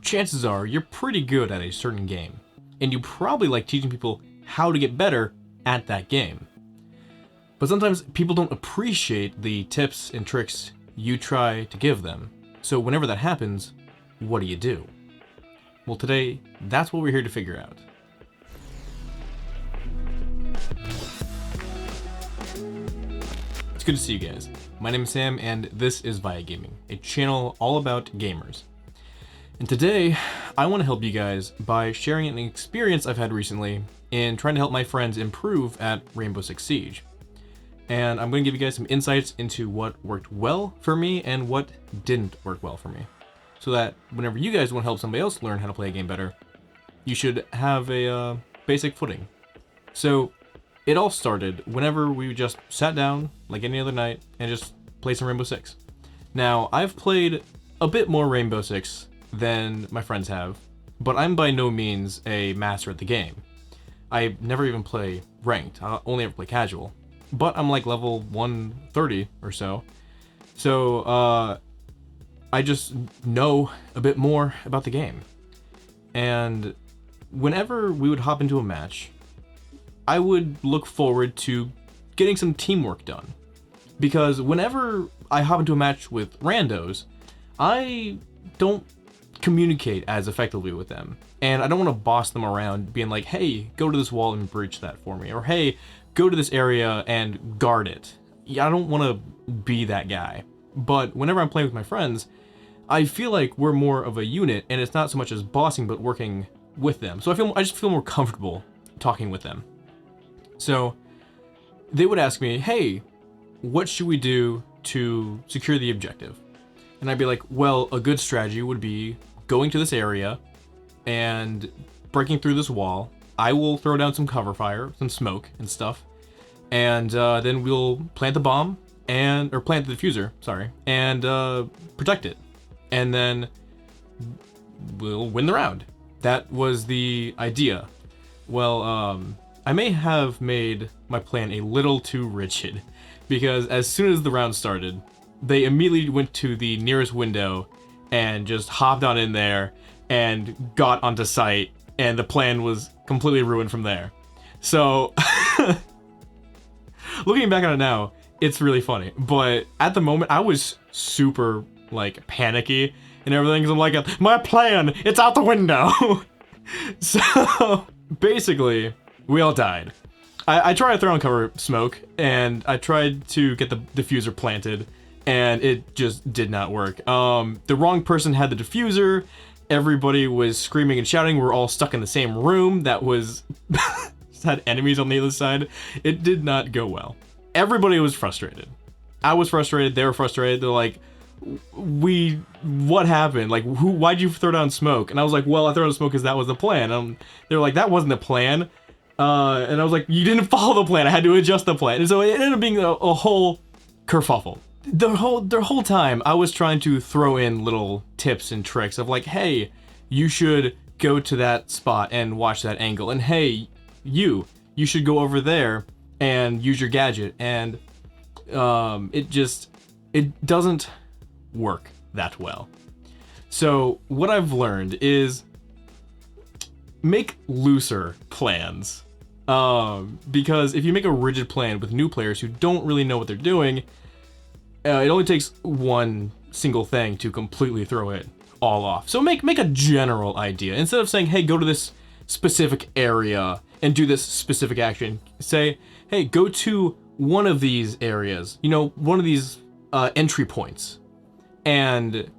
chances are you're pretty good at a certain game, and you probably like teaching people how to get better at that game. But sometimes people don't appreciate the tips and tricks you try to give them. So whenever that happens, what do? Well, today, that's what we're here to figure out. It's good to see you guys. My name is Sam, and this is Via Gaming, a channel all about gamers. And today, I want to help you guys by sharing an experience I've had recently in trying to help my friends improve at Rainbow Six Siege. And I'm going to give you guys some insights into what worked well for me and what didn't work well for me. So that whenever you guys want to help somebody else learn how to play a game better, you should have a basic footing. So it all started whenever we just sat down like any other night and just played some Rainbow Six. Now, I've played a bit more Rainbow Six than my friends have, but I'm by no means a master at the game. I never even play ranked. I only ever play casual. But I'm like level 130 or so. So, I just know a bit more about the game. And whenever we would hop into a match, I would look forward to getting some teamwork done. Because whenever I hop into a match with randos, I don't communicate as effectively with them. And I don't want to boss them around being like, hey, go to this wall and breach that for me. Or hey, go to this area and guard it. Yeah, I don't want to be that guy. But whenever I'm playing with my friends, I feel like we're more of a unit, and it's not so much as bossing, but working with them. So I just feel more comfortable talking with them. So they would ask me, hey, what should we do to secure the objective? And I'd be like, well, a good strategy would be going to this area and breaking through this wall. I will throw down some cover fire, some smoke and stuff. And then we'll plant the bomb or plant the diffuser, sorry, and protect it. And then we'll win the round. That was the idea. Well, I may have made my plan a little too rigid, because as soon as the round started, they immediately went to the nearest window and just hopped on in there and got onto site, and the plan was completely ruined from there. So, looking back on it now, it's really funny. But at the moment, I was super, like, panicky and everything, because I'm like, my plan, it's out the window! So, basically, we all died. I tried to throw on cover smoke, and I tried to get the diffuser planted, and it just did not work. The wrong person had the diffuser, everybody was screaming and shouting, we're all stuck in the same room that was had enemies on the other side. It did not go well. Everybody was frustrated. I was frustrated, they were frustrated, they're like, what happened? Like, why'd you throw down smoke? And I was like, well, I threw down smoke because that was the plan. They were like, that wasn't the plan. And I was like, you didn't follow the plan, I had to adjust the plan. And so it ended up being a whole kerfuffle. The whole time, I was trying to throw in little tips and tricks of like, hey, you should go to that spot and watch that angle. And hey, you should go over there and use your gadget. And it doesn't work that well. So what I've learned is make looser plans. Because if you make a rigid plan with new players who don't really know what they're doing, it only takes one single thing to completely throw it all off. So make a general idea. Instead of saying, hey, go to this specific area and do this specific action, say, hey, go to one of these areas, one of these entry points, and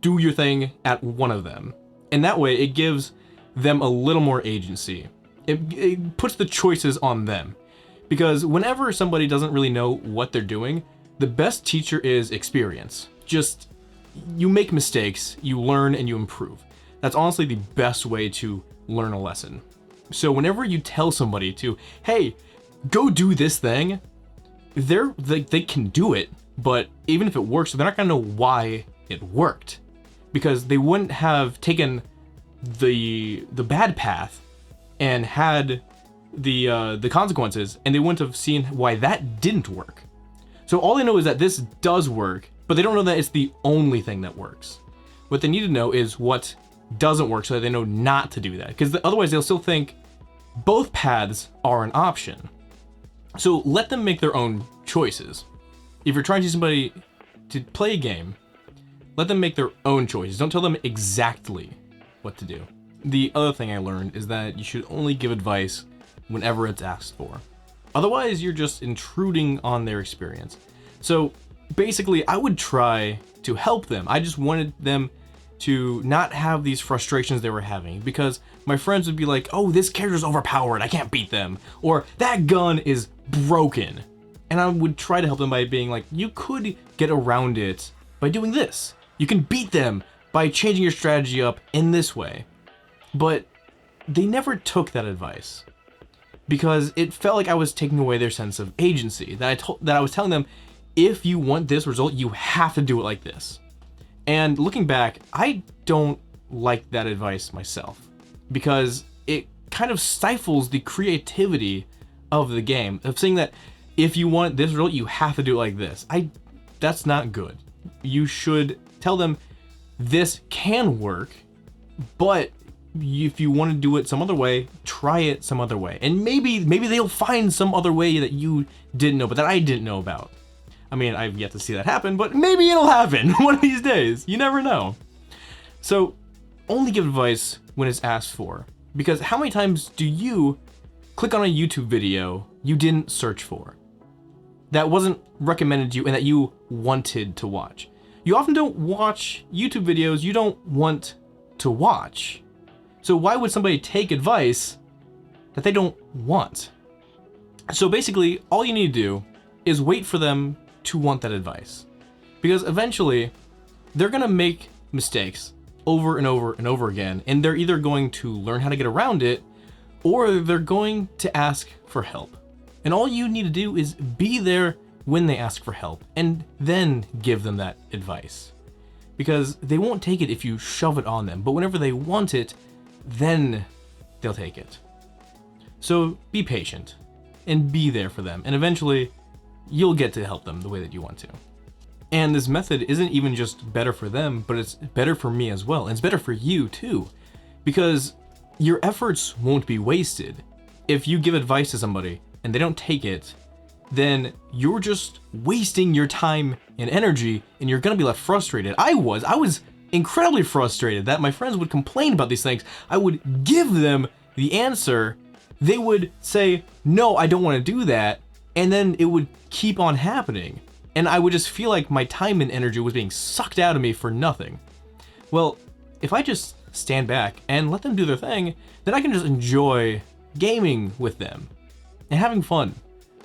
do your thing at one of them. And that way it gives them a little more agency. It puts the choices on them. Because whenever somebody doesn't really know what they're doing, the best teacher is experience. Just, you make mistakes, you learn, and you improve. That's honestly the best way to learn a lesson. So whenever you tell somebody to, hey, go do this thing, they can do it, but even if it works, they're not gonna know why it worked. Because they wouldn't have taken the bad path and had the consequences, and they wouldn't have seen why that didn't work. So all they know is that this does work, but they don't know that it's the only thing that works. What they need to know is what doesn't work so that they know not to do that. Because otherwise they'll still think both paths are an option. So let them make their own choices. If you're trying to teach somebody to play a game, let them make their own choices. Don't tell them exactly what to do. The other thing I learned is that you should only give advice whenever it's asked for. Otherwise, you're just intruding on their experience. So basically, I would try to help them. I just wanted them to not have these frustrations they were having, because my friends would be like, oh, this character's overpowered, I can't beat them, or that gun is broken. And I would try to help them by being like, you could get around it by doing this. You can beat them by changing your strategy up in this way. But they never took that advice, because it felt like I was taking away their sense of agency. That I was telling them, if you want this result, you have to do it like this. And looking back, I don't like that advice myself, because it kind of stifles the creativity of the game, of saying that if you want this result, you have to do it like this. That's not good. You should tell them this can work, but if you want to do it some other way, try it some other way. And maybe they'll find some other way that you didn't know, but that I didn't know about. I mean, I've yet to see that happen, but maybe it'll happen one of these days. You never know. So only give advice when it's asked for, because how many times do you click on a YouTube video you didn't search for, that wasn't recommended to you and that you wanted to watch? You often don't watch YouTube videos you don't want to watch. So why would somebody take advice that they don't want? So basically, all you need to do is wait for them to want that advice. Because eventually, they're gonna make mistakes over and over and over again, and they're either going to learn how to get around it, or they're going to ask for help. And all you need to do is be there when they ask for help, and then give them that advice. Because they won't take it if you shove it on them, but whenever they want it, then they'll take it. So be patient, and be there for them, and eventually, you'll get to help them the way that you want to. And this method isn't even just better for them, but it's better for me as well, and it's better for you too, because your efforts won't be wasted. If you give advice to somebody and they don't take it, then you're just wasting your time and energy, and you're gonna be left frustrated. I was incredibly frustrated that my friends would complain about these things. I would give them the answer, they would say, no, I don't want to do that, and then it would keep on happening. And I would just feel like my time and energy was being sucked out of me for nothing. Well, if I just stand back and let them do their thing, then I can just enjoy gaming with them and having fun.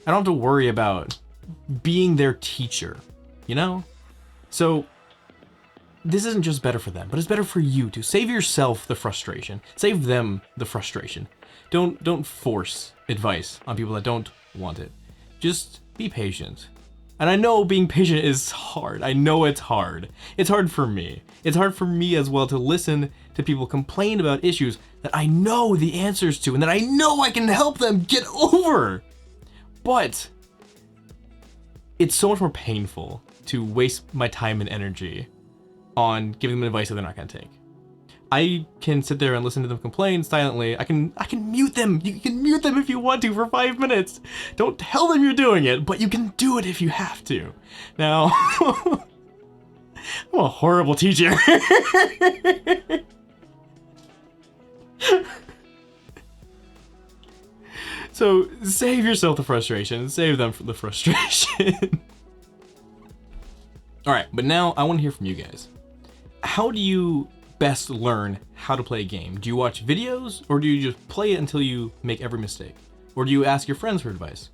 I don't have to worry about being their teacher, you know? So this isn't just better for them, but it's better for you to save yourself the frustration. Save them the frustration. Don't force advice on people that don't want it. Just be patient. And I know being patient is hard. I know it's hard. It's hard for me. It's hard for me as well to listen to people complain about issues that I know the answers to and that I know I can help them get over. But it's so much more painful to waste my time and energy on giving them advice that they're not going to take. I can sit there and listen to them complain silently. I can mute them. You can mute them if you want to for 5 minutes. Don't tell them you're doing it, but you can do it if you have to. Now, I'm a horrible teacher. So save yourself the frustration. Save them from the frustration. All right, but now I want to hear from you guys. How do you best learn how to play a game? Do you watch videos, or do you just play it until you make every mistake? Or do you ask your friends for advice?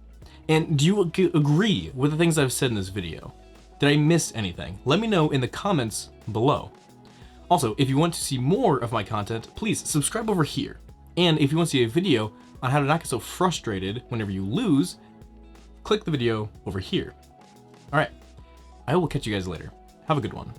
And do you agree with the things I've said in this video? Did I miss anything? Let me know in the comments below. Also, if you want to see more of my content, please subscribe over here. And if you want to see a video on how to not get so frustrated whenever you lose, click the video over here. All right, I will catch you guys later. Have a good one.